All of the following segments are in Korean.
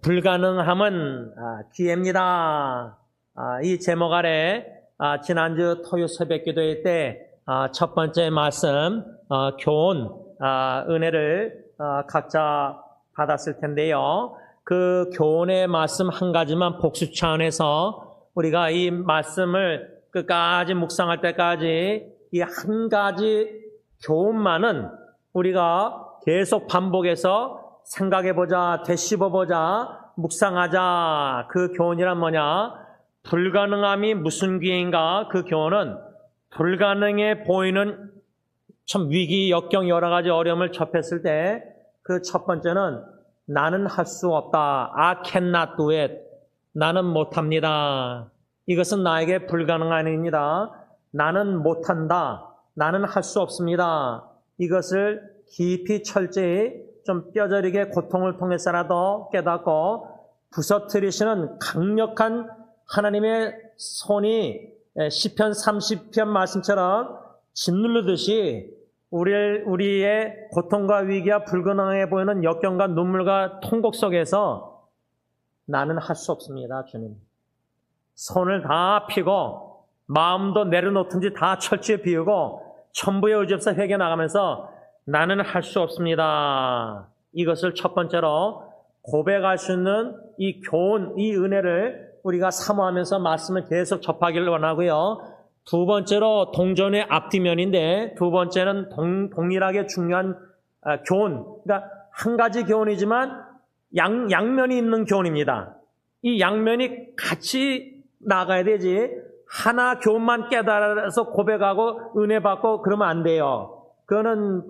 불가능함은 기회입니다. 이 제목 아래 지난주 토요 새벽 기도회 때 첫 번째 말씀 교훈 은혜를 각자 받았을 텐데요. 그 교훈의 말씀 한 가지만 복습 차원에서 우리가 이 말씀을 끝까지 묵상할 때까지 이 한 가지 교훈만은 우리가 계속 반복해서 생각해보자, 되씹어보자, 묵상하자. 그 교훈이란 뭐냐? 불가능함이 무슨 기회인가? 그 교훈은 불가능해 보이는 참 위기, 역경, 여러 가지 어려움을 접했을 때 그 첫 번째는 나는 할 수 없다. I cannot do it. 나는 못합니다. 이것은 나에게 불가능한 일입니다. 나는 못한다. 나는 할 수 없습니다. 이것을 깊이 철저히 좀 뼈저리게 고통을 통해서라도 깨닫고 부서뜨리시는 강력한 하나님의 손이 시편 30편 말씀처럼 짓누르듯이 우리의 고통과 위기와 불가능해 보이는 역경과 눈물과 통곡 속에서 나는 할 수 없습니다, 주님. 손을 다 펴고 마음도 내려놓든지 다 철저히 비우고 천부의 의지 없어 회개 나가면서 나는 할 수 없습니다. 이것을 첫 번째로 고백할 수 있는 이 교훈, 이 은혜를 우리가 사모하면서 말씀을 계속 접하기를 원하고요. 두 번째로 동전의 앞뒤면인데 두 번째는 동일하게 중요한 교훈. 그러니까 한 가지 교훈이지만 양면이 있는 교훈입니다. 이 양면이 같이 나가야 되지 하나 교훈만 깨달아서 고백하고 은혜 받고 그러면 안 돼요. 그거는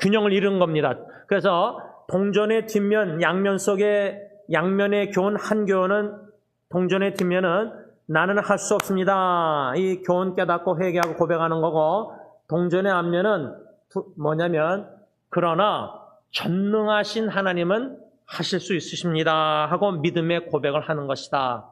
균형을 잃은 겁니다. 그래서 동전의 뒷면, 양면 속에 양면의 교훈 한 교훈은 동전의 뒷면은 나는 할 수 없습니다. 이 교훈 깨닫고 회개하고 고백하는 거고 동전의 앞면은 뭐냐면 그러나 전능하신 하나님은 하실 수 있으십니다 하고 믿음의 고백을 하는 것이다.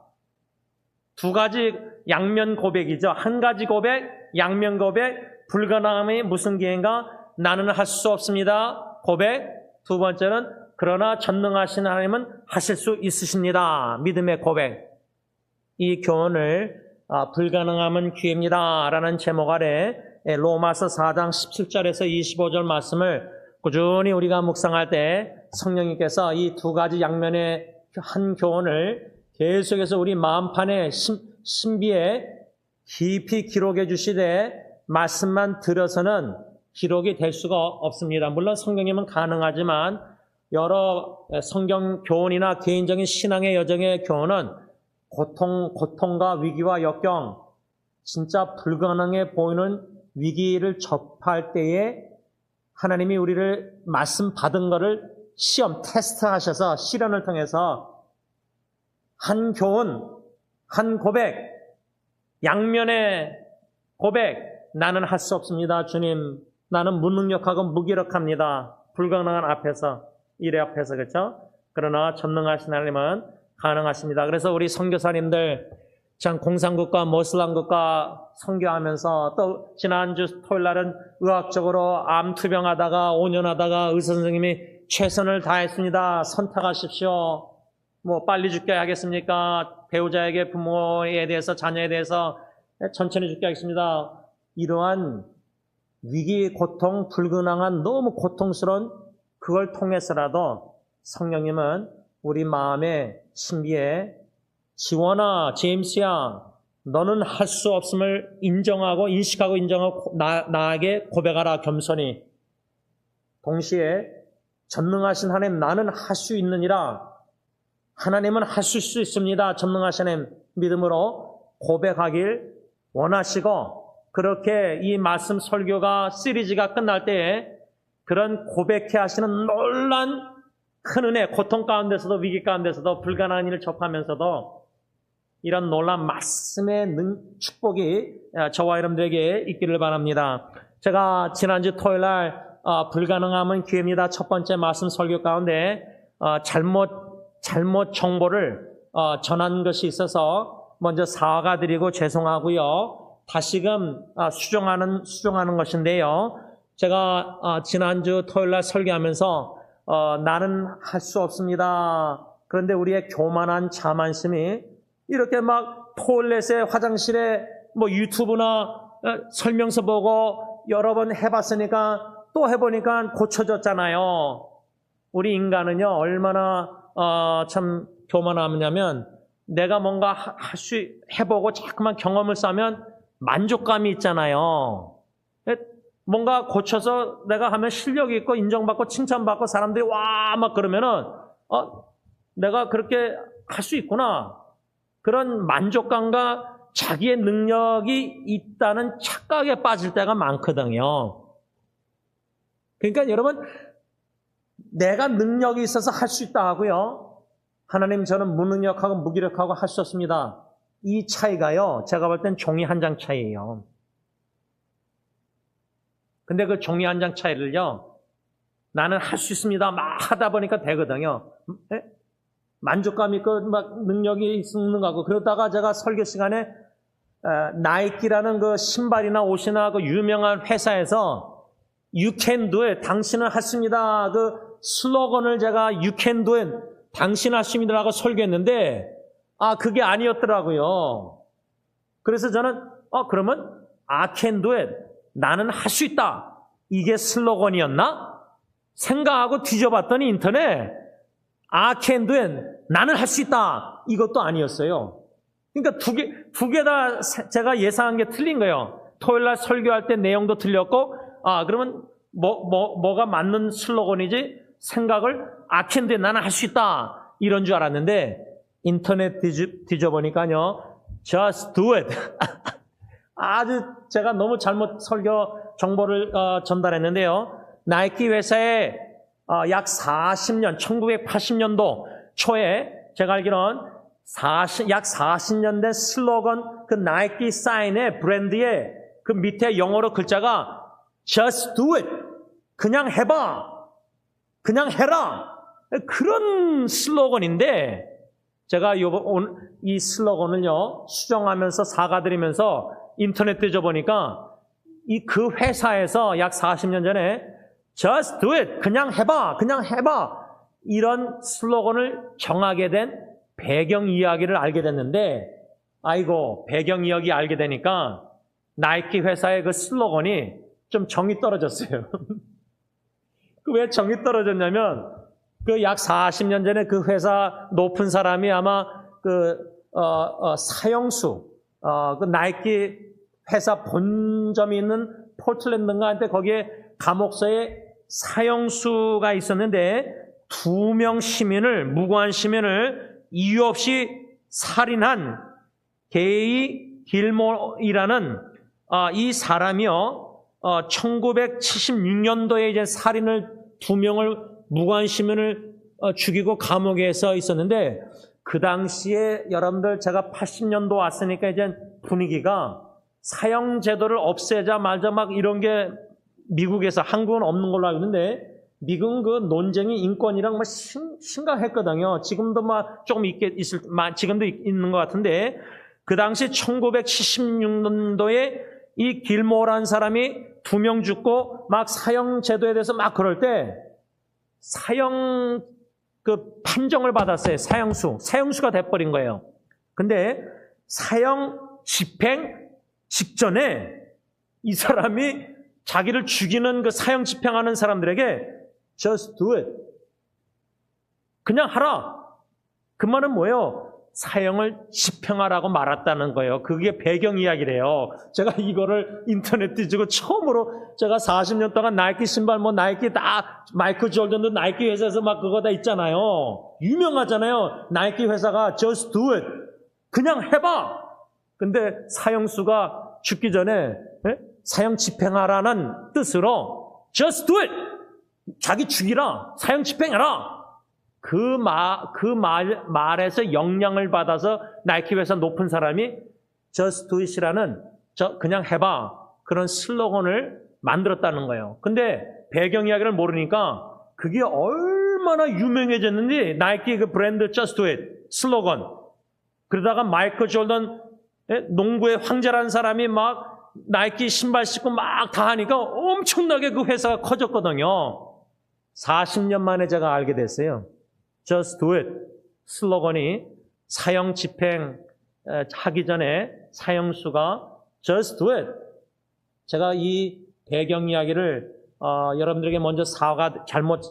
두 가지 양면 고백이죠. 한 가지 고백, 양면 고백, 불가능함이 무슨 기회인가? 나는 할 수 없습니다. 고백. 두 번째는 그러나 전능하신 하나님은 하실 수 있으십니다. 믿음의 고백. 이 교훈을 불가능함은 기회입니다 라는 제목 아래 로마서 4장 17절에서 25절 말씀을 꾸준히 우리가 묵상할 때 성령님께서 이 두 가지 양면의 한 교훈을 계속해서 우리 마음판에 신비에 깊이 기록해 주시되 말씀만 들어서는 기록이 될 수가 없습니다. 물론 성령님은 가능하지만 여러 성경 교훈이나 개인적인 신앙의 여정의 교훈은 고통과 위기와 역경, 진짜 불가능해 보이는 위기를 접할 때에 하나님이 우리를 말씀 받은 거를 시험, 테스트하셔서 시련을 통해서 한 교훈, 한 고백, 양면의 고백, 나는 할 수 없습니다. 주님, 나는 무능력하고 무기력합니다. 불가능한 앞에서, 일의 앞에서, 그렇죠? 그러나 전능하신 하나님은 가능하십니다. 그래서 우리 선교사님들 참 공산국가, 모슬람국가 선교하면서 또 지난주 토요일 날은 의학적으로 암 투병하다가 5년 하다가 의사 선생님이 최선을 다했습니다. 선택하십시오. 뭐 빨리 죽게 하겠습니까? 배우자에게, 부모에 대해서, 자녀에 대해서 천천히 죽게 하겠습니다. 이러한 위기, 고통, 불가능한 너무 고통스러운 그걸 통해서라도 성령님은 우리 마음의 신비에 지원아, 제임스야, 너는 할 수 없음을 인정하고 인식하고 인정하고 나에게 고백하라 겸손히. 동시에 전능하신 하나님 나는 할 수 있느니라. 하나님은 하실 수 있습니다. 전능하신 하나님 믿음으로 고백하길 원하시고 그렇게 이 말씀 설교가 시리즈가 끝날 때에 그런 고백해 하시는 놀란 큰 은혜, 고통 가운데서도 위기 가운데서도 불가능한 일을 접하면서도 이런 놀라운 말씀의 축복이 저와 여러분들에게 있기를 바랍니다. 제가 지난주 토요일 날 불가능함은 기회입니다. 첫 번째 말씀 설교 가운데 잘못 정보를 전한 것이 있어서 먼저 사과드리고 죄송하고요. 다시금 수정하는 것인데요. 제가 지난주 토요일 날 설교하면서 나는 할 수 없습니다. 그런데 우리의 교만한 자만심이 이렇게 막 토일렛에 화장실에 뭐 유튜브나 설명서 보고 여러 번 해봤으니까 또 해보니까 고쳐졌잖아요. 우리 인간은요 얼마나 참 교만하냐면 내가 뭔가 해보고 자꾸만 경험을 쌓으면 만족감이 있잖아요. 뭔가 고쳐서 내가 하면 실력이 있고 인정받고 칭찬받고 사람들이 와 막 그러면은 내가 그렇게 할 수 있구나. 그런 만족감과 자기의 능력이 있다는 착각에 빠질 때가 많거든요. 그러니까 여러분 내가 능력이 있어서 할 수 있다 하고요. 하나님 저는 무능력하고 무기력하고 할 수 없습니다. 이 차이가요. 제가 볼 땐 종이 한 장 차이예요. 근데 그 종이 한 장 차이를요. 나는 할 수 있습니다. 막 하다 보니까 되거든요. 만족감 있고 막 능력이 있는 거 같고 그러다가 제가 설교 시간에 나이키라는 그 신발이나 옷이나 그 유명한 회사에서 You can do it. 당신은 하십니다. 그 슬로건을 제가 You can do it. 당신 하십니다라고 설교했는데 그게 아니었더라고요. 그래서 저는 그러면 I can do it. 나는 할 수 있다. 이게 슬로건이었나? 생각하고 뒤져봤더니 인터넷 I can do it. 나는 할 수 있다. 이것도 아니었어요. 그러니까 두 개 다 제가 예상한 게 틀린 거예요. 토요일날 설교할 때 내용도 틀렸고 그러면 뭐가 맞는 슬로건이지? 생각을 I can do it. 나는 할 수 있다. 이런 줄 알았는데 인터넷 뒤져보니까요. Just do it. 아주 제가 너무 잘못 설교 정보를 전달했는데요. 나이키 회사에 약 40년, 1980년도 초에 제가 알기로는 약 40년 된 슬로건 그 나이키 사인의 브랜드의 그 밑에 영어로 글자가 Just do it. 그냥 해봐. 그냥 해라. 그런 슬로건인데 제가 이 슬로건을요 수정하면서 사과드리면서 인터넷 뒤져보니까 그 회사에서 약 40년 전에 Just do it. 그냥 해봐. 그냥 해봐. 이런 슬로건을 정하게 된 배경 이야기를 알게 됐는데 아이고 배경 이야기 알게 되니까 나이키 회사의 그 슬로건이 좀 정이 떨어졌어요. 왜 정이 떨어졌냐면 그 약 40년 전에 그 회사 높은 사람이 아마 사형수 그 나이키 회사 본점이 있는 포틀랜드인가 한테 거기에 감옥서에 사형수가 있었는데 2명 시민을 무고한 시민을 이유 없이 살인한 게이 길모어라는 이 사람이요 1976년도에 이제 살인을 2명을 무고한 시민을 죽이고 감옥에서 있었는데 그 당시에 여러분들 제가 80년도 왔으니까 이제 분위기가 사형 제도를 없애자 말자 막 이런 게 미국에서 한국은 없는 걸로 알고 있는데 미국은 그 논쟁이 인권이랑 뭐 심각했거든요. 지금도 막 조금 지금도 있는 것 같은데 그 당시 1976년도에 이 길모어라는 사람이 2명 죽고 막 사형 제도에 대해서 막 그럴 때 사형 그 판정을 받았어요. 사형수가 돼버린 거예요. 근데 사형 집행 직전에 이 사람이 자기를 죽이는 그 사형 집행하는 사람들에게 just do it. 그냥 하라. 그 말은 뭐예요? 사형을 집행하라고 말았다는 거예요. 그게 배경 이야기래요. 제가 이거를 인터넷 뒤지고 처음으로 제가 40년 동안 나이키 신발 나이키 다 마이클 조던도 나이키 회사에서 막 그거 다 있잖아요. 유명하잖아요. 나이키 회사가 just do it. 그냥 해봐. 근데 사형수가 죽기 전에 사형 집행하라는 뜻으로 just do it. 자기 죽이라. 사형 집행해라. 그 말에서 영향을 받아서 나이키 회사 높은 사람이 Just Do It이라는 그냥 해봐 그런 슬로건을 만들었다는 거예요. 근데 배경 이야기를 모르니까 그게 얼마나 유명해졌는지 나이키 그 브랜드 Just Do It 슬로건 그러다가 마이클 조던 농구의 황제라는 사람이 막 나이키 신발 신고 막 다 하니까 엄청나게 그 회사가 커졌거든요. 40년 만에 제가 알게 됐어요. Just do it 슬로건이 사형 집행 하기 전에 사형수가 Just do it. 제가 이 배경 이야기를 여러분들에게 먼저 사화가 잘못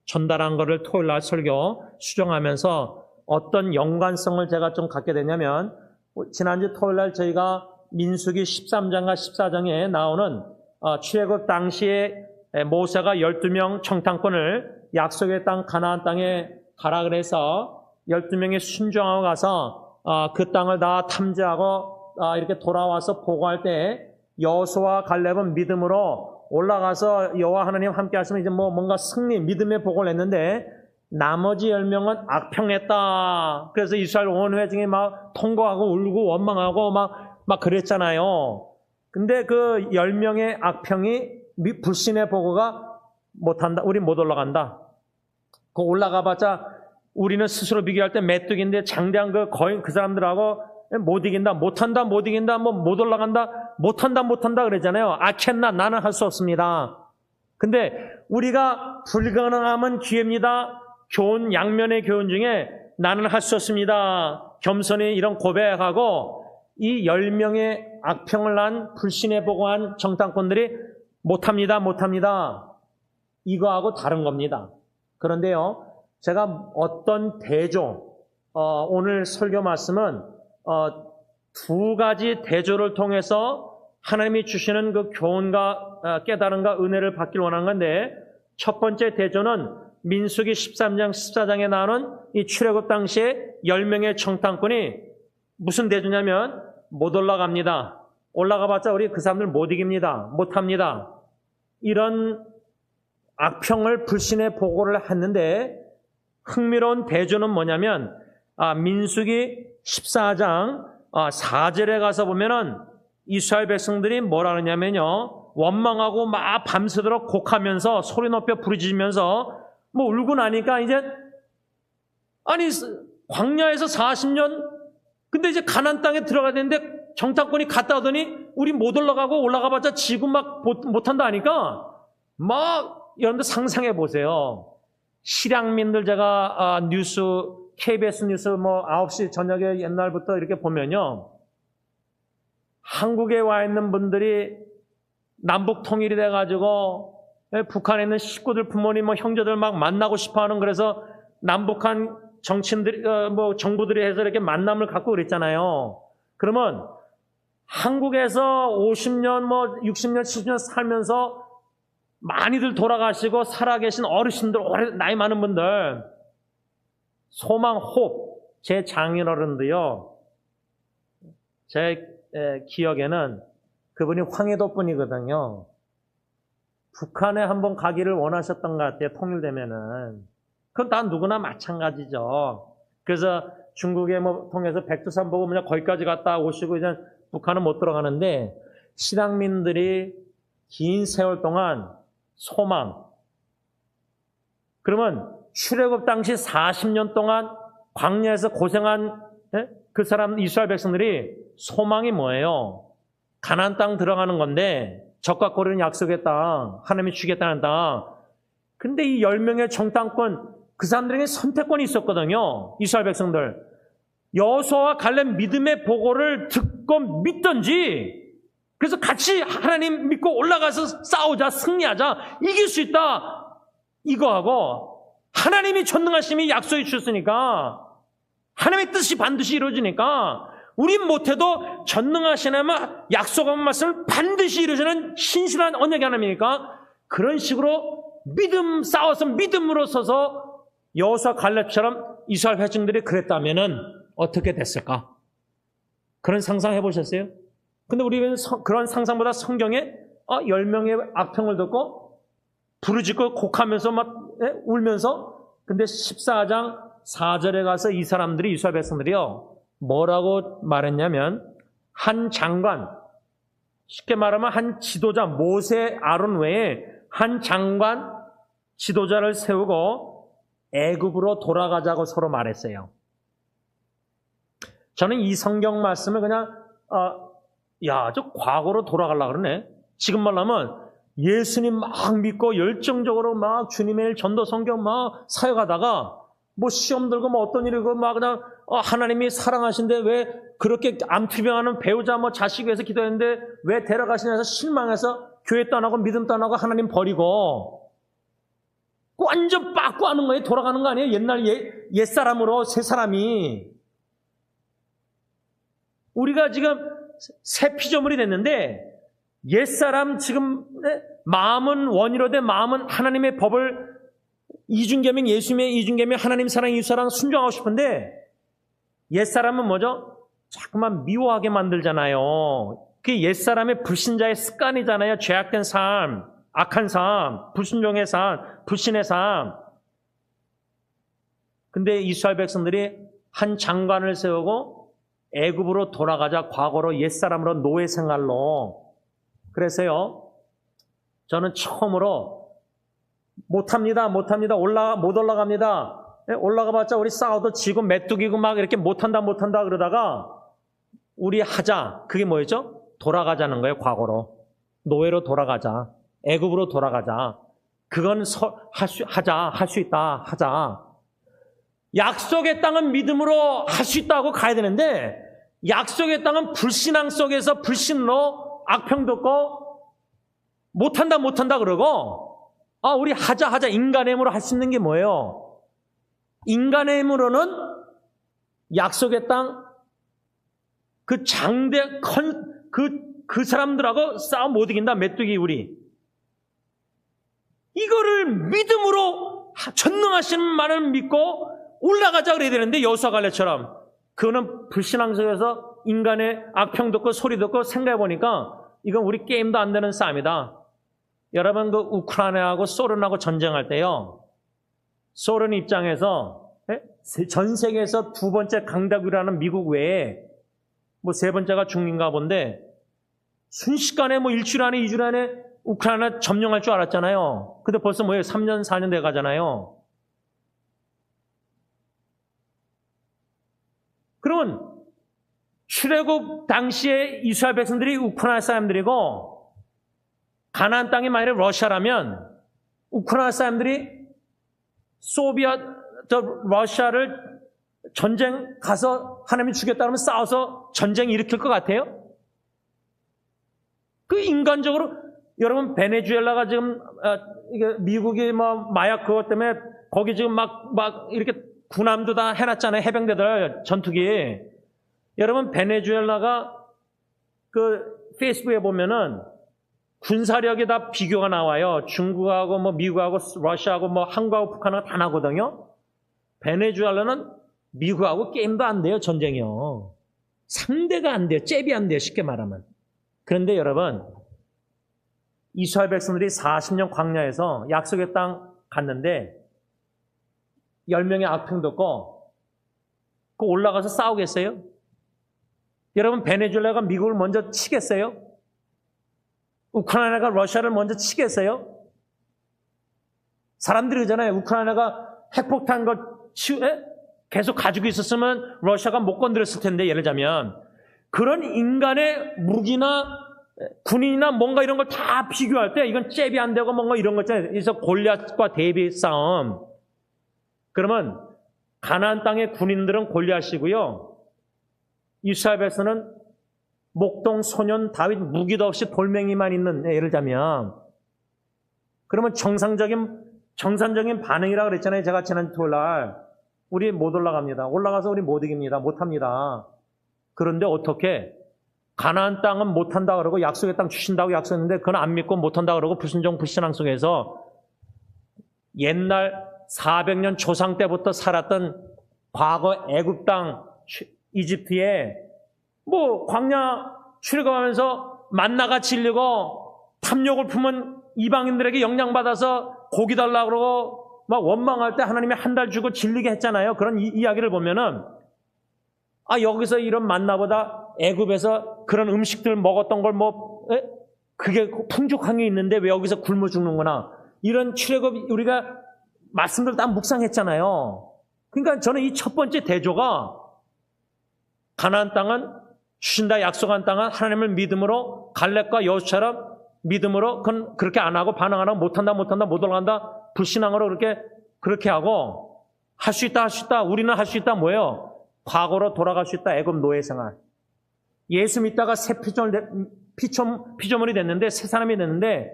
전달한 것을 토요일 날 설교 수정하면서 어떤 연관성을 제가 좀 갖게 되냐면 지난주 토요일 날 저희가 민수기 13장과 14장에 나오는 출애굽 당시에 모세가 12명 청탐꾼을 약속의 땅 가나안 땅에 가라 그래서 12명이 순종하고 가서 그 땅을 다 탐지하고 이렇게 돌아와서 보고할 때 여호수아와 갈렙은 믿음으로 올라가서 여호와 하나님 함께 하시면 이제 뭔가 승리, 믿음의 복을 냈는데 나머지 10명은 악평했다. 그래서 이스라엘 온 회중이 막 통곡하고 울고 원망하고 막 그랬잖아요. 근데 그 10명의 악평이 불신의 보고가 못한다. 우린 못 올라간다. 그 올라가봤자 우리는 스스로 비교할 때 메뚜기인데 장대한 그 사람들하고 못 이긴다, 못한다, 못 이긴다, 못 올라간다, 못한다 그러잖아요. 아켄나 나는 할 수 없습니다. 근데 우리가 불가능하면 기회입니다. 교훈, 양면의 교훈 중에 나는 할 수 없습니다. 겸손히 이런 고백하고 이 10명의 악평을 난 불신에 보고한 정탐꾼들이 못합니다. 이거하고 다른 겁니다. 그런데요, 제가 어떤 대조, 오늘 설교 말씀은 두 가지 대조를 통해서 하나님이 주시는 그 교훈과 깨달음과 은혜를 받길 원하는 건데, 첫 번째 대조는 민수기 13장, 14장에 나오는 이 출애굽 당시에 10명의 청탐꾼이 무슨 대조냐면 못 올라갑니다. 올라가봤자 우리 그 사람들 못 이깁니다. 못합니다. 이런 악평을 불신의 보고를 했는데 흥미로운 대조는 뭐냐면 민수기 14장 4절에 가서 보면은 이스라엘 백성들이 뭐라 그러냐면요, 원망하고 막 밤새도록 곡하면서 소리 높여 부르짖으면서 울고 나니까 이제 광야에서 40년 근데 이제 가나안 땅에 들어가야 되는데 정탐꾼이 갔다 오더니 우리 못 올라가봤자 지금 막 못한다 하니까 여러분들 상상해 보세요. 실향민들 제가 뉴스 KBS 뉴스 9시 저녁에 옛날부터 이렇게 보면요, 한국에 와 있는 분들이 남북 통일이 돼가지고 북한에 있는 식구들, 부모님, 형제들 막 만나고 싶어하는, 그래서 남북한 정치인들이 정부들이 해서 이렇게 만남을 갖고 그랬잖아요. 그러면 한국에서 50년, 60년, 70년 살면서 많이들 돌아가시고 살아계신 어르신들, 나이 많은 분들, 소망, 호흡, 제 장인어른도요, 제 기억에는 그분이 황해도 분이거든요. 북한에 한번 가기를 원하셨던 것 같아요. 통일되면은. 그건 다 누구나 마찬가지죠. 그래서 중국에 통해서 백두산 보고 거기까지 갔다 오시고 이제 북한은 못 들어가는데, 신앙민들이 긴 세월 동안 소망. 그러면 출애굽 당시 40년 동안 광야에서 고생한 그 사람 이스라엘 백성들이 소망이 뭐예요? 가나안 땅 들어가는 건데, 적과 고르는 약속의 땅, 하나님이 주겠다는 땅. 근데 이 10명의 정탐꾼, 그 사람들에게 선택권이 있었거든요. 이스라엘 백성들. 여호수아와 갈렙 믿음의 보고를 듣고 믿든지, 그래서 같이 하나님 믿고 올라가서 싸우자, 승리하자, 이길 수 있다, 이거하고 하나님이 전능하심이 약속해 주셨으니까, 하나님의 뜻이 반드시 이루어지니까 우린 못해도 전능하신 하나님 약속한 말씀을 반드시 이루어지는 신실한 언약의 하나님이니까, 그런 식으로 믿음 싸워서 믿음으로 서서 여호수아 갈렙처럼 이스라엘 회중들이 그랬다면은 어떻게 됐을까? 그런 상상해 보셨어요? 근데 우리는 그런 상상보다 성경에 10명의 악평을 듣고 부르짖고 곡하면서 울면서, 근데 14장 4절에 가서 이 사람들이, 이스라엘 백성들이요, 뭐라고 말했냐면, 한 장관, 쉽게 말하면 한 지도자, 모세, 아론 외에 한 장관, 지도자를 세우고 애굽으로 돌아가자고 서로 말했어요. 저는 이 성경 말씀을 그냥 저 과거로 돌아가려고 그러네. 지금 말하면 예수님 막 믿고 열정적으로 막 주님의 일 전도 성경 막 사역하다가 뭐 시험 들고 뭐 어떤 일이고 막 그냥 하나님이 사랑하신데 왜 그렇게 암투병하는 배우자 뭐 자식 위해서 기도했는데 왜 데려가시냐 해서 실망해서 교회 떠나고 믿음 떠나고 하나님 버리고 완전 빠꾸하는 거예요. 돌아가는 거 아니에요? 옛날 옛사람으로 새 사람이. 우리가 지금 새 피조물이 됐는데 옛사람 지금 마음은 원이로 된 마음은 하나님의 법을 이중계명 예수님의 이중계명 하나님 사랑 이웃 사랑 순종하고 싶은데 옛사람은 뭐죠? 자꾸만 미워하게 만들잖아요. 그게 옛사람의 불신자의 습관이잖아요. 죄악된 삶, 악한 삶, 불순종의 삶, 불신의 삶. 근데 이스라엘 백성들이 한 장관을 세우고 애굽으로 돌아가자 과거로 옛사람으로 노예 생활로. 그래서요, 저는 처음으로 못합니다. 못 올라갑니다. 올라가봤자 우리 싸워도 지고 메뚜기고 막 이렇게 못한다 그러다가 우리 하자. 그게 뭐였죠? 돌아가자는 거예요. 과거로. 노예로 돌아가자. 애굽으로 돌아가자. 그건 할 수 있다. 하자. 약속의 땅은 믿음으로 할 수 있다고 가야 되는데 약속의 땅은 불신앙 속에서 불신으로 악평 듣고 못한다 그러고 우리 하자 인간의 힘으로 할 수 있는 게 뭐예요? 인간의 힘으로는 약속의 땅 그 장대 그 사람들하고 싸움 못 이긴다. 메뚜기 우리 이거를 믿음으로 전능하신 말을 믿고 올라가자 그래야 되는데 여호수아 갈렙처럼 그거는 불신앙 속에서 인간의 악평 듣고 소리 듣고 생각해 보니까 이건 우리 게임도 안 되는 싸움이다. 여러분 그 우크라이나하고 소련하고 전쟁할 때요. 소련 입장에서 전 세계에서 두 번째 강대국이라는 미국 외에 뭐 세 번째가 중국인가 본데 순식간에 뭐 일주일 안에 2주일 안에 우크라이나 점령할 줄 알았잖아요. 근데 벌써 뭐예요? 3년 4년 돼 가잖아요. 그러면 출애굽 당시에 이스라엘 백성들이 우크라이나 사람들이고 가나안 땅이 만약에 러시아라면 우크라이나 사람들이 러시아를 전쟁 가서 하나님이 죽였다 그러면 싸워서 전쟁 일으킬 것 같아요? 그 인간적으로 여러분 베네수엘라가 지금 이게 미국이 뭐 마약 그것 때문에 거기 지금 막 이렇게 군함도 다 해놨잖아요. 해병대들 전투기. 여러분 베네수엘라가 그 페이스북에 보면은 군사력이 다 비교가 나와요. 중국하고 뭐 미국하고 러시아하고 뭐 한국하고 북한하고 다 나거든요. 베네수엘라는 미국하고 게임도 안 돼요. 전쟁이요. 상대가 안 돼요. 잽이 안 돼요. 쉽게 말하면. 그런데 여러분 이스라엘 백성들이 40년 광야에서 약속의 땅 갔는데 10명의 악평 듣고 그 올라가서 싸우겠어요? 여러분 베네수엘라가 미국을 먼저 치겠어요? 우크라이나가 러시아를 먼저 치겠어요? 사람들이 그러잖아요. 우크라이나가 핵폭탄 계속 가지고 있었으면 러시아가 못 건드렸을 텐데 예를 들자면 그런 인간의 무기나 군인이나 뭔가 이런 걸 다 비교할 때 이건 잽이 안 되고 뭔가 이런 거 있잖아요. 그래서 골리앗과 대비 싸움. 그러면 가나안 땅의 군인들은 골리앗이고요. 이스라엘 백성은 목동 소년 다윗 무기도 없이 돌멩이만 있는 예를 들자면 그러면 정상적인 반응이라고 그랬잖아요. 제가 지난 토요일 날 우리 못 올라갑니다. 올라가서 우리 못 이깁니다. 못합니다. 그런데 어떻게 가나안 땅은 못한다 그러고 약속의 땅 주신다고 약속했는데 그건 안 믿고 못한다 그러고 불순종 불신앙 속에서 옛날 400년 조상 때부터 살았던 과거 애굽 땅 이집트에 뭐 광야 출애굽하면서 만나가 질리고 탐욕을 품은 이방인들에게 영향받아서 고기 달라고 그러고 막 원망할 때 하나님이 한 달 주고 질리게 했잖아요. 그런 이야기를 보면은 여기서 이런 만나보다 애굽에서 그런 음식들 먹었던 걸 그게 풍족한 게 있는데 왜 여기서 굶어 죽는구나. 이런 출애굽 우리가 말씀들 다 묵상했잖아요. 그러니까 저는 이 첫 번째 대조가 가나안 땅은 주신다 약속한 땅은 하나님을 믿음으로 갈렙과 여호수아처럼 믿음으로 그건 그렇게 안 하고 반응 안 하고 못한다 못 올라간다 불신앙으로 그렇게 하고 할 수 있다 우리는 할 수 있다 뭐예요? 과거로 돌아갈 수 있다. 애굽 노예 생활. 예수 믿다가 새 피조물이 됐는데 새 사람이 됐는데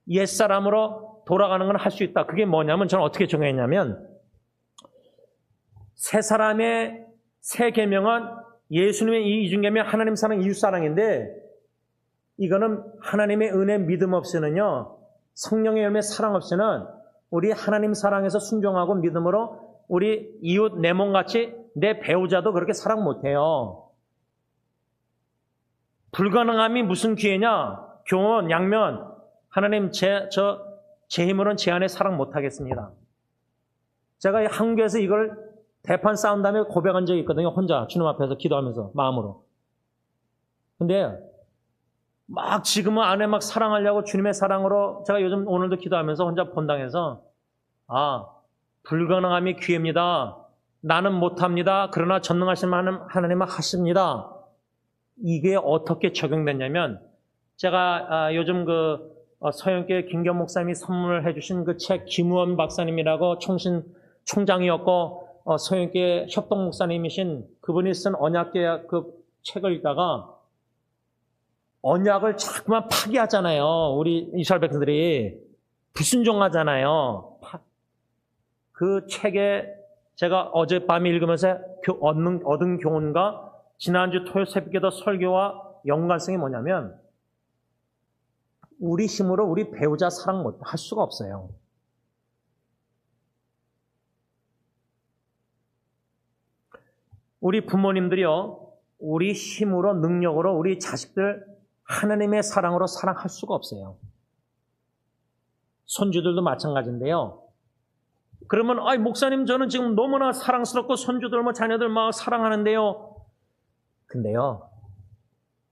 옛사람으로 돌아가는 건 할 수 있다. 그게 뭐냐면 저는 어떻게 정했냐면 새 사람의 새 계명은 예수님의 이 이중계명 하나님 사랑 이웃사랑인데 이거는 하나님의 은혜 믿음 없이는요 성령의 열매 사랑 없이는 우리 하나님 사랑에서 순종하고 믿음으로 우리 이웃 내 몸같이 내 배우자도 그렇게 사랑 못해요. 불가능함이 무슨 기회냐? 교훈, 양면. 하나님 제 힘으로는 제 안에 사랑 못하겠습니다. 제가 한국에서 이걸 대판 싸운 다음에 고백한 적이 있거든요. 혼자 주님 앞에서 기도하면서 마음으로. 근데 막 지금은 아내 막 사랑하려고 주님의 사랑으로 제가 요즘 오늘도 기도하면서 혼자 본당에서 불가능함이 기회입니다. 나는 못합니다. 그러나 전능하신 하나님은 하십니다. 이게 어떻게 적용됐냐면 제가 요즘 서영교회 김경 목사님이 선물을 해주신 그 책 김우원 박사님이라고 총장이었고 서영교회 협동 목사님이신 그분이 쓴 언약계약 그 책을 읽다가 언약을 자꾸만 파기하잖아요. 우리 이스라엘 백성들이 불순종하잖아요. 그 책에 제가 어젯밤에 읽으면서 얻은 교훈과 지난주 토요일 새벽에도 설교와 연관성이 뭐냐면 우리 힘으로 우리 배우자 사랑 할 수가 없어요. 우리 부모님들이요, 우리 힘으로 능력으로 우리 자식들 하나님의 사랑으로 사랑할 수가 없어요. 손주들도 마찬가지인데요. 그러면 목사님 저는 지금 너무나 사랑스럽고 손주들 자녀들 막 사랑하는데요. 근데요,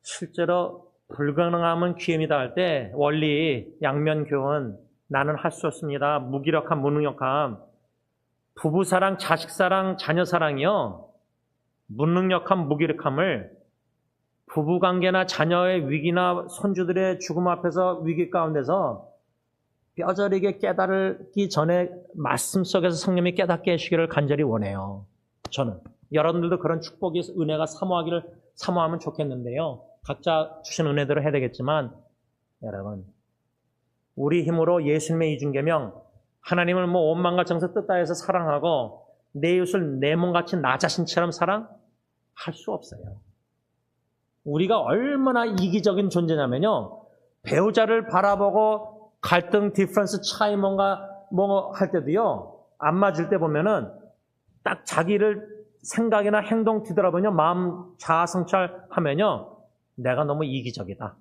실제로 불가능함은 기회입니다 할 때 원리, 양면 교훈, 나는 할 수 없습니다. 무기력함, 무능력함, 부부 사랑, 자식 사랑, 자녀 사랑이요. 무능력함, 무기력함을 부부관계나 자녀의 위기나 손주들의 죽음 앞에서 위기 가운데서 뼈저리게 깨달기 전에 말씀 속에서 성령이 깨닫게 해주시기를 간절히 원해요. 저는. 여러분들도 그런 축복이 은혜가 사모하면 좋겠는데요. 각자 주신 은혜대로 해야 되겠지만 여러분 우리 힘으로 예수님의 이중계명 하나님을 온 마음과 정성 뜻 다해서 사랑하고 내 이웃을 내 몸같이 나 자신처럼 사랑할 수 없어요. 우리가 얼마나 이기적인 존재냐면요. 배우자를 바라보고 갈등, 디퍼런스, 차이 뭐 할 때도요. 안 맞을 때 보면은 딱 자기를 생각이나 행동 뒤돌아보면 마음 자아 성찰하면요. 내가 너무 이기적이다.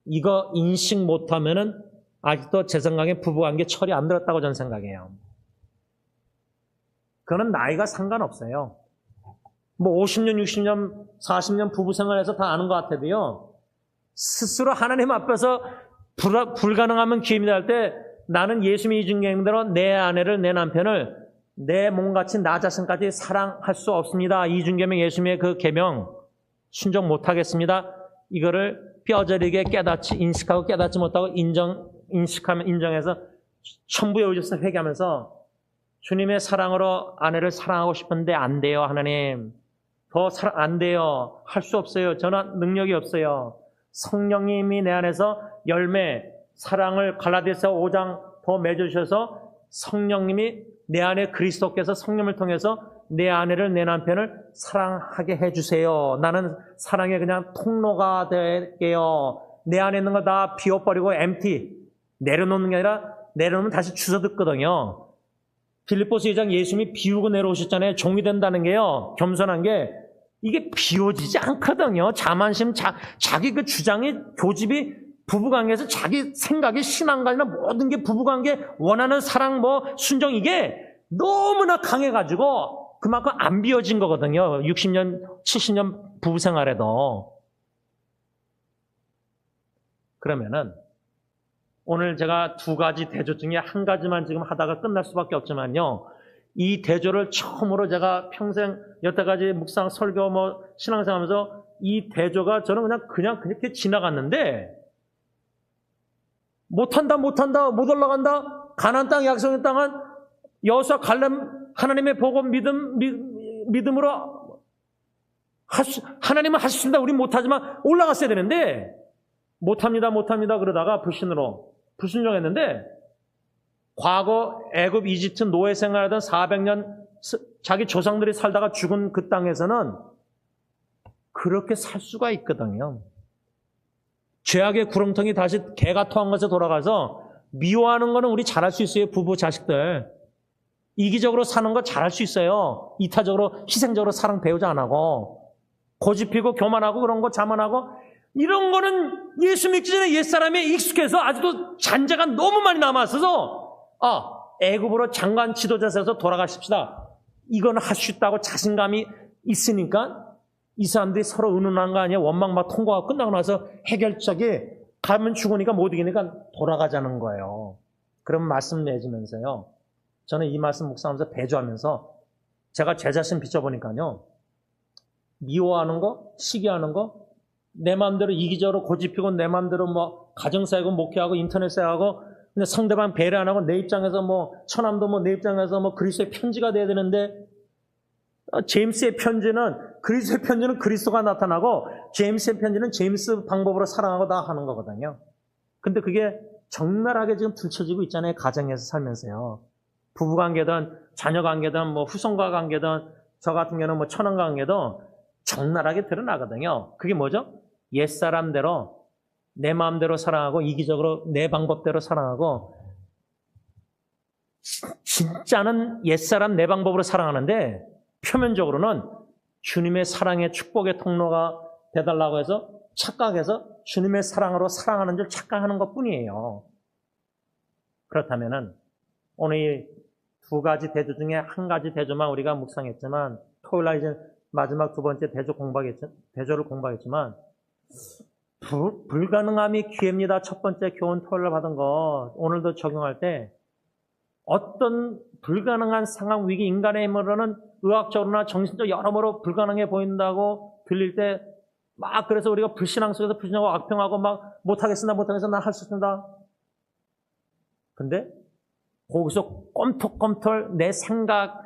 이거 인식 못하면은 아직도 제 생각에 부부관계 철이 안 들었다고 저는 생각해요. 그거는 나이가 상관없어요. 50년, 60년, 40년 부부 생활에서 다 아는 것 같아도요. 스스로 하나님 앞에서 불가능하면 기회입니다 할 때 나는 예수님의 이중계명대로 내 아내를 내 남편을 내 몸같이 나 자신까지 사랑할 수 없습니다. 이중계명 예수님의 그 계명 순종 못하겠습니다. 이거를 뼈저리게 인식하고 깨닫지 못하고 인정해서 천부의 의지에서 회개하면서 주님의 사랑으로 아내를 사랑하고 싶은데 안 돼요. 하나님 더 사랑 안 돼요. 할 수 없어요. 저는 능력이 없어요. 성령님이 내 안에서 열매 사랑을 갈라디아서 5장 더 맺어주셔서 성령님이 내 안에 그리스도께서 성령을 통해서 내 아내를 내 남편을 사랑하게 해주세요. 나는 사랑의 그냥 통로가 될게요. 내 안에 있는 거 다 비워버리고 empty 내려놓는 게 아니라 내려놓으면 다시 주워듣거든요. 빌립보서 2장 예수님이 비우고 내려오셨잖아요. 종이 된다는 게요. 겸손한 게 이게 비워지지 않거든요. 자만심, 자기 그 주장이 교집이 부부관계에서 자기 생각이 신앙관이나 모든 게 부부관계 원하는 사랑 순종 이게 너무나 강해가지고 그만큼 안 비워진 거거든요. 60년, 70년 부부생활에도. 그러면은 오늘 제가 두 가지 대조 중에 한 가지만 지금 하다가 끝날 수밖에 없지만요. 이 대조를 처음으로 제가 평생 여태까지 묵상, 설교, 신앙생활하면서 이 대조가 저는 그냥 그렇게 지나갔는데 못한다, 못 올라간다. 가나안 땅, 약속의 땅은 여호수아 갈렙 하나님의 복음 믿음으로 하나님은 할 수 있습니다. 우린 못하지만 올라갔어야 되는데 못합니다 그러다가 불순종했는데 과거 애굽, 이집트 노예 생활하던 400년 자기 조상들이 살다가 죽은 그 땅에서는 그렇게 살 수가 있거든요. 죄악의 구렁텅이 다시 개가 토한 것에 돌아가서 미워하는 거는 우리 잘할 수 있어요. 부부, 자식들. 이기적으로 사는 거 잘할 수 있어요. 이타적으로, 희생적으로 사랑 배우자 안 하고 고집피고 교만하고 그런 거 자만하고 이런 거는 예수 믿기 전에 옛사람에 익숙해서 아직도 잔재가 너무 많이 남아있어서 애굽으로 장관 지도자 세서 돌아가십시다. 이건 할 수 있다고 자신감이 있으니까 이 사람들이 서로 의논한 거 아니야. 원망 막 통과가 끝나고 나서 해결책이 가면 죽으니까 못 이기니까 돌아가자는 거예요. 그런 말씀 내주면서요. 저는 이 말씀 묵상하면서 대조하면서 제가 제 자신 비춰보니까요. 미워하는 거, 시기하는 거, 내 마음대로 이기적으로 고집피고 내 마음대로 뭐 가정사하고 목회하고 인터넷사하고 근데 상대방 배려 안 하고 내 입장에서 뭐 처남도 뭐 내 입장에서 뭐 그리스도의 편지가 돼야 되는데 제임스의 편지는 그리스도가 나타나고 제임스의 편지는 제임스 방법으로 사랑하고 다 하는 거거든요. 근데 그게 적나라하게 지금 들춰지고 있잖아요. 가정에서 살면서요. 부부관계든 자녀관계든 뭐 후손과 관계든 저 같은 경우는 뭐 처남과 관계도 적나라하게 드러나거든요. 그게 뭐죠? 옛사람대로 내 마음대로 사랑하고 이기적으로 내 방법대로 사랑하고 진짜는 옛사람 내 방법으로 사랑하는데 표면적으로는 주님의 사랑의 축복의 통로가 되달라고 해서 착각해서 주님의 사랑으로 사랑하는 줄 착각하는 것뿐이에요. 그렇다면은 오늘 이 두 가지 대조 중에 한 가지 대조만 우리가 묵상했지만 토요일 날 이제 마지막 두 번째 대조를 공부하겠지만 불가능함이 기회입니다. 첫 번째 교훈 토요일 날 받은 거 오늘도 적용할 때 어떤 불가능한 상황, 위기, 인간의 힘으로는 의학적으로나 정신적 여러모로 불가능해 보인다고 들릴 때 막 그래서 우리가 불신앙 속에서 불신하고 악평하고 막 못하겠습니다. 난 할 수 있습니다. 근데 거기서 꼼톡꼼톡 내 생각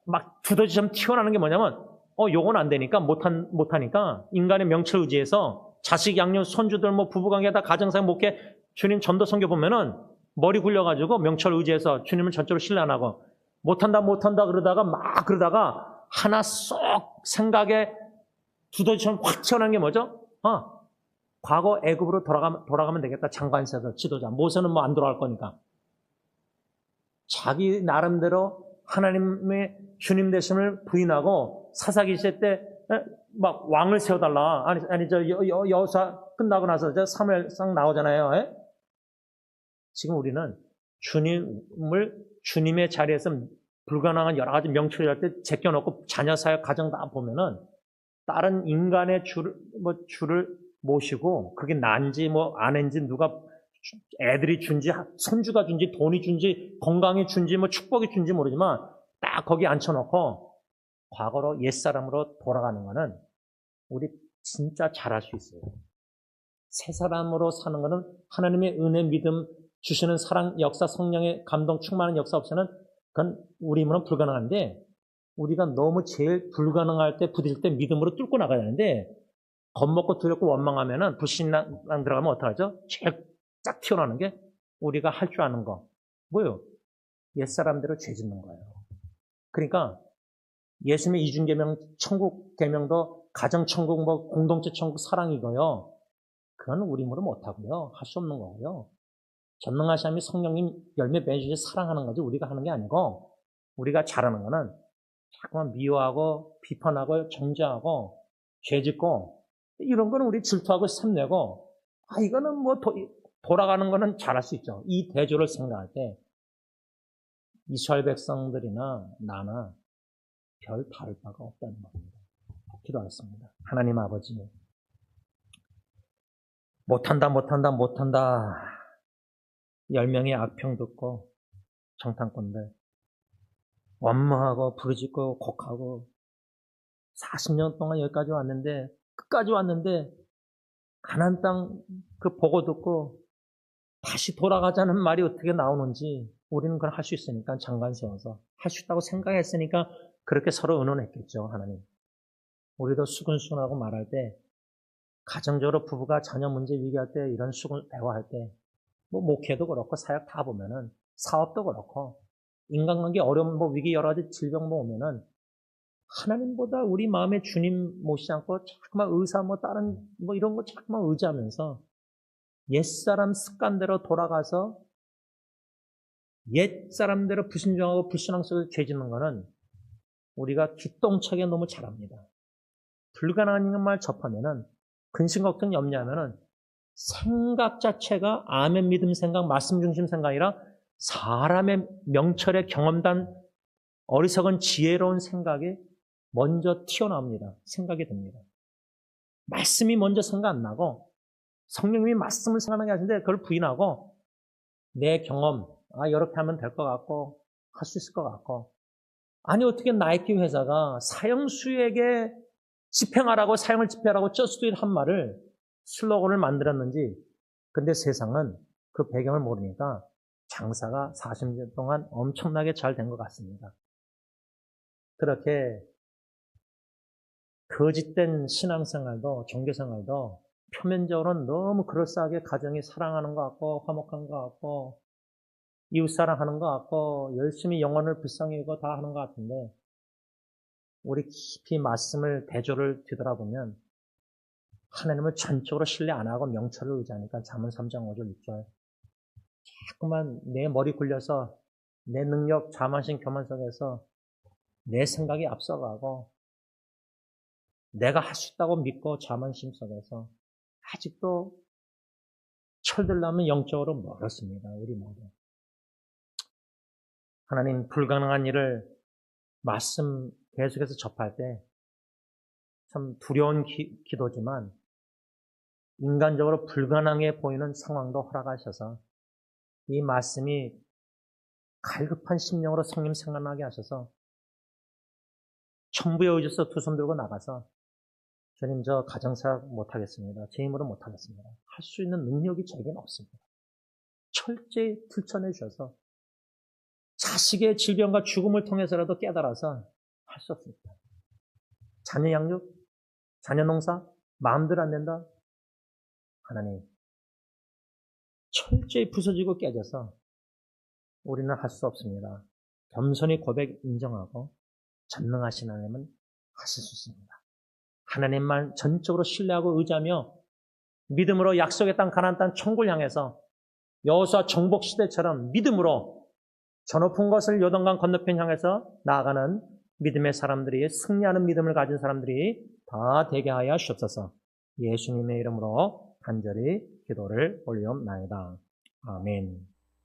막 두더지처럼 튀어나오는 게 뭐냐면 요건 안 되니까 못하니까 인간의 명철 의지에서 자식 양육 손주들 뭐 부부관계 다 가정상 목회 주님 전도 선교 보면은 머리 굴려가지고 명철 의지에서 주님을 전적으로 신뢰 안 하고 못한다 그러다가 하나 쏙 생각에 두더지처럼 확 튀어나온 게 뭐죠? 과거 애굽으로 돌아가면 되겠다. 장관세도 지도자. 모세는 뭐 안 돌아갈 거니까. 자기 나름대로 하나님의 주님 되심을 부인하고 사사기 시대 때 막 왕을 세워달라. 아니 저 여호수아 끝나고 나서 저 사무엘상 나오잖아요. 지금 우리는 주님의 자리에서 불가능한 여러 가지 명철할 때 제껴놓고 자녀 사역 가정 다 보면은 다른 인간의 주를 모시고 그게 난지 뭐 아내인지 누가 애들이 준지 손주가 준지 돈이 준지 건강이 준지 뭐 축복이 준지 모르지만 딱 거기 앉혀놓고 과거로 옛사람으로 돌아가는 거는 우리 진짜 잘할 수 있어요. 새 사람으로 사는 거는 하나님의 은혜, 믿음 주시는 사랑, 역사, 성령의 감동 충만한 역사 없이는 그건 우리 힘으로는 불가능한데 우리가 너무 제일 불가능할 때 부딪힐 때 믿음으로 뚫고 나가야 되는데 겁먹고 두렵고 원망하면은 불신앙 들어가면 어떡하죠? 제일 쫙 튀어나오는 게 우리가 할 줄 아는 거 뭐예요? 옛사람대로 죄 짓는 거예요. 그러니까 예수님의 이중계명, 천국 계명도 가정천국, 뭐 공동체 천국 사랑이고요. 그건 우리 힘으로 못하고요. 할 수 없는 거고요. 전능하신 하나님이 성령님 열매 맺으셔서 사랑하는 거지 우리가 하는 게 아니고 우리가 잘하는 거는 자꾸만 미워하고 비판하고 정죄하고 죄짓고 이런 거는 우리 질투하고 샘내고 이거는 뭐 돌아가는 거는 잘할 수 있죠. 이 대조를 생각할 때 이스라엘 백성들이나 나나 별 다를 바가 없다는 겁니다. 기도하겠습니다. 하나님 아버지 못한다 10명의 악평 듣고 정탐꾼들 원망하고 부르짖고 곡하고 40년 동안 여기까지 왔는데 끝까지 왔는데 가나안 땅 그 보고 듣고 다시 돌아가자는 말이 어떻게 나오는지 우리는 그걸 할 수 있으니까 장관 세워서 할 수 있다고 생각했으니까 그렇게 서로 의논했겠죠. 하나님. 우리도 수근수근하고 말할 때 가정적으로 부부가 자녀 문제 위기할 때 이런 대화할 때 뭐 목회도 그렇고 사역 다 보면은 사업도 그렇고 인간관계 어려움 뭐 위기 여러 가지 질병 뭐 오면은 하나님보다 우리 마음에 주님 모시지 않고 자꾸만 의사 뭐 다른 뭐 이런 거 자꾸만 의지하면서 옛사람 습관대로 돌아가서 옛사람대로 불순종하고 불신앙 속에 죄짓는 거는 우리가 기똥차게 너무 잘합니다. 불가능한 말 접하면은 근심 걱정 염려하면은 생각 자체가 아멘 믿음 생각 말씀 중심 생각이라 사람의 명철의 경험단 어리석은 지혜로운 생각이 먼저 튀어나옵니다. 생각이 됩니다. 말씀이 먼저 생각 안 나고 성령님이 말씀을 생각나게 하시는데 그걸 부인하고 내 경험 이렇게 하면 될 것 같고 할 수 있을 것 같고 아니 어떻게 나이키 회사가 사형수에게 집행하라고 사형을 집행하라고 저스트잇 한 말을 슬로건을 만들었는지 근데 세상은 그 배경을 모르니까 장사가 40년 동안 엄청나게 잘 된 것 같습니다. 그렇게 거짓된 신앙생활도 종교생활도 표면적으로는 너무 그럴싸하게 가정이 사랑하는 것 같고 화목한 것 같고 이웃사랑하는 것 같고 열심히 영혼을 불쌍히고 다 하는 것 같은데 우리 깊이 말씀을 대조를 뒤돌아보면 하나님을 전적으로 신뢰 안 하고 명철을 의지하니까 잠언 3장 5절 6절 자꾸만 내 머리 굴려서 내 능력 자만심 교만 속에서 내 생각이 앞서가고 내가 할 수 있다고 믿고 자만심 속에서 아직도 철들려면 영적으로 멀었습니다. 우리 모두. 하나님 불가능한 일을 말씀 계속해서 접할 때 참 두려운 기도지만 인간적으로 불가능해 보이는 상황도 허락하셔서 이 말씀이 갈급한 심령으로 성령 생각나게 하셔서 천부에 의지해서 두 손 들고 나가서 주님 저 가정사역 못하겠습니다. 제 힘으로 못하겠습니다. 할 수 있는 능력이 제게는 없습니다. 철저히 들춰내 주셔서 자식의 질병과 죽음을 통해서라도 깨달아서 할 수 없습니다. 자녀 양육, 자녀 농사, 마음대로 안 된다. 하나님, 철저히 부서지고 깨져서 우리는 할 수 없습니다. 겸손히 고백 인정하고 전능하신 하나님은 하실 수 있습니다. 하나님만 전적으로 신뢰하고 의지하며 믿음으로 약속의 땅 가나안 땅 천국을 향해서 여호수아 정복 시대처럼 믿음으로 저 높은 것을 요단강 건너편 향해서 나아가는 믿음의 사람들이 승리하는 믿음을 가진 사람들이 다 되게 하여 주옵소서. 예수님의 이름으로 간절히 기도를 올리옵나이다. 아멘.